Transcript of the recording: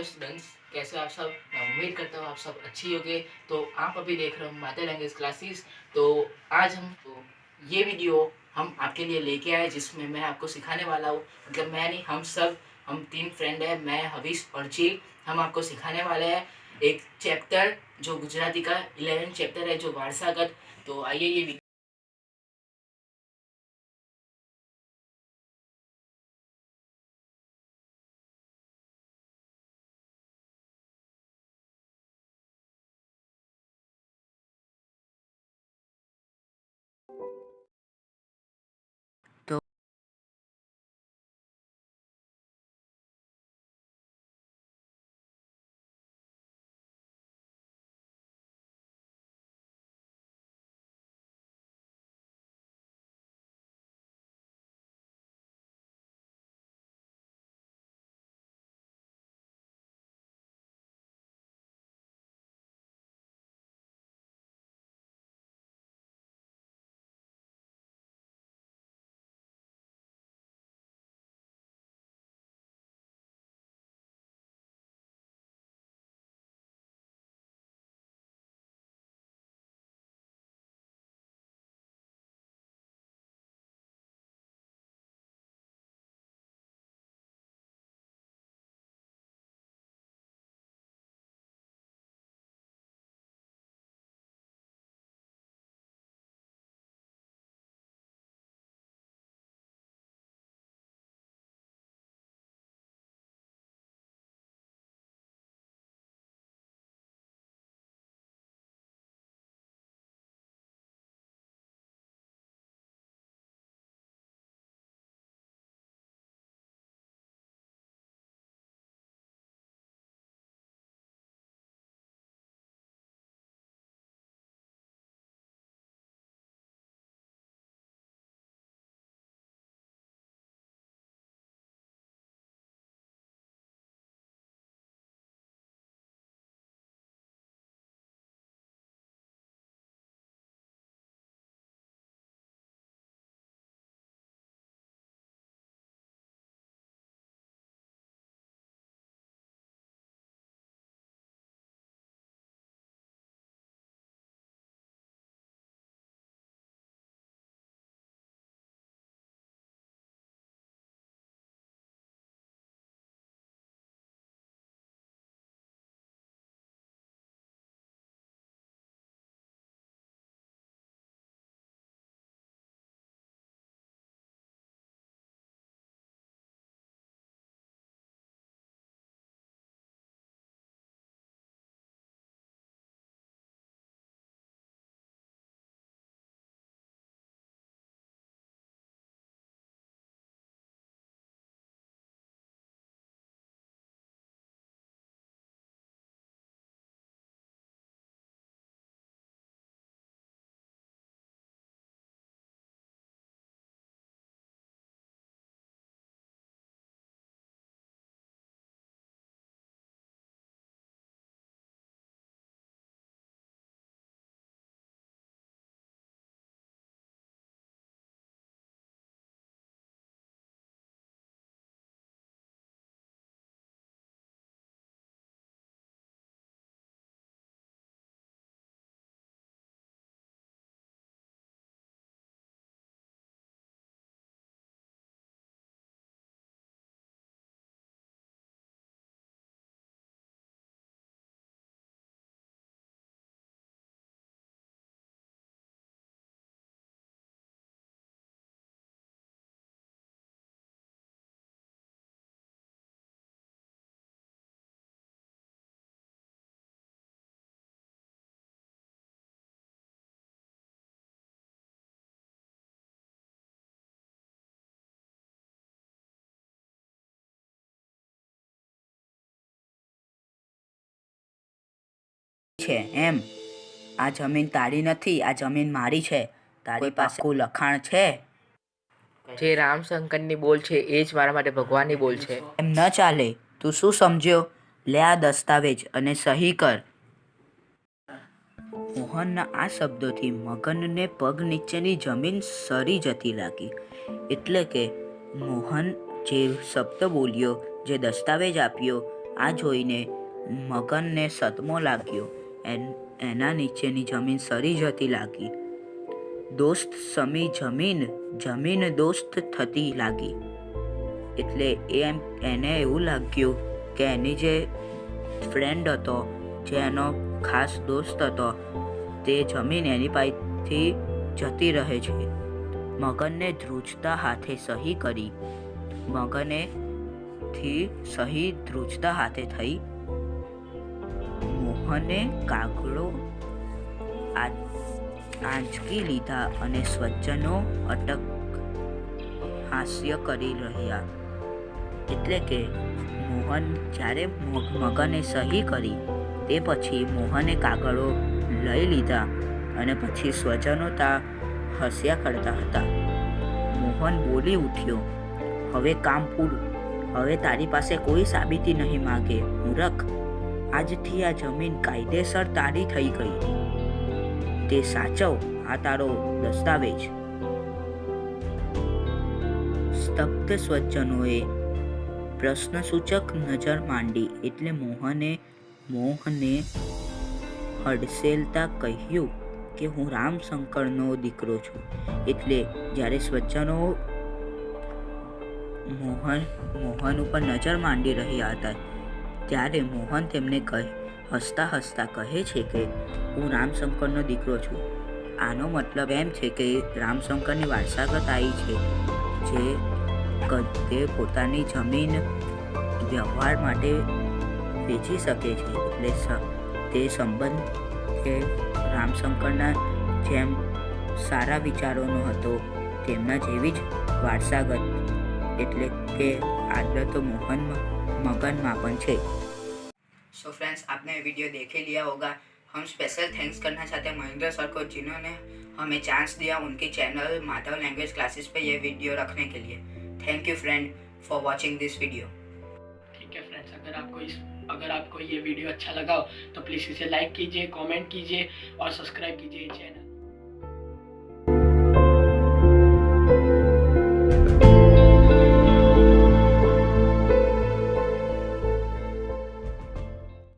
Hello students, कैसे हो आप सब। मैं उम्मीद करता हूँ आप सब अच्छी होंगे। तो आप अभी देख रहे हो माता लैंग्वेज क्लासेस। तो आज ये वीडियो हम आपके लिए लेके आए जिसमें मैं आपको सिखाने वाला हूँ, मतलब मैं नहीं, हम तीन फ्रेंड हैं, मैं, हवीश और झील। हम आपको सिखाने वाले हैं एक चैप्टर जो गुजराती का 11 चैप्टर है, जो वारसागत। तो आइए ये तो છે એમ આ જમીન તારી નથી, આ જમીન મારી છે. તારી પાસે કોઈ લખાણ છે? જે રામશંકરની બોલ છે એ જ મારા માટે ભગવાનની બોલ છે. એમ ન ચાલે. તું શું સમજ્યો? લે આ દસ્તાવેજ અને સહી કર. મોહનના આ શબ્દોથી મગનને પગ નીચેની જમીન સરી જતી લાગી. એટલે કે મોહન જે શબ્દ બોલ્યો, જે દસ્તાવેજ આપ્યો, આ જોઈને મગનને સદમો લાગ્યો. એના નીચેની જમીન સરી જતી લાગી. દોસ્ત સમી જમીન, જમીન દોસ્ત થતી લાગી. એટલે એને એવું લાગ્યું કે એની જે ફ્રેન્ડ હતો, જે એનો ખાસ દોસ્ત હતો, તે જમીન એની પાસેથી જતી રહે છે. મગનને ધ્રુજતા હાથે સહી કરી. સહી ધ્રુજતા હાથે થઈ. મોહને કાગળો આંચકી લીધા અને સ્વજ્જનો અટક હાસ્ય કરી રહ્યા. એટલે કે મોહન જ્યારે મગને સહી કરી તે પછી મોહને કાગળો લઈ લીધા અને પછી સ્વજનો હસ્યા કરતા હતા. મોહન બોલી ઉઠ્યો, હવે કામ પૂરું. હવે તારી પાસે કોઈ સાબિતી નહીં માગે. મૂરખ, આજથી આ જમીન કાયદેસર તારી થઈ ગઈ. તે સાચવ આ તારો દસ્તાવેજ. સ્તબ્ધ સ્વજનોએ પ્રશ્નસૂચક નજર માંડી. એટલે મોહને હડસેલતા કહ્યું કે હું રામશંકરનો દીકરો છું. એટલે જ્યારે સ્વજનો મોહન ઉપર નજર માંડી રહ્યા હતા ત્યારે મોહન તેમને હસતા હસતા કહે છે કે હું રામશંકરનો દીકરો છું. આનો મતલબ એમ છે કે રામશંકરની વારસાગત આવી છે, જે પોતાની જમીન વ્યવહાર માટે વેચી શકે છે. એટલે તે સંબંધ કે રામશંકરના જેમ સારા વિચારોનો હતો તેમના જેવી જ વારસાગત એટલે કે आदत तो मगन मापन छे। सो फ्रेंड्स, आपने वीडियो देख ही लिया होगा। हम स्पेशल थैंक्स करना चाहते हैं महेंद्र सर को, जिन्होंने हमें चांस दिया उनके चैनल माधव लैंग्वेज क्लासेस पे ये वीडियो रखने के लिए। Thank you friend for watching this video. ठीक है फ्रेंड्स, अगर आपको ये वीडियो अच्छा लगा हो तो प्लीज़ इसे लाइक कीजिए, कमेंट कीजिए और सब्सक्राइब कीजिए चैनल।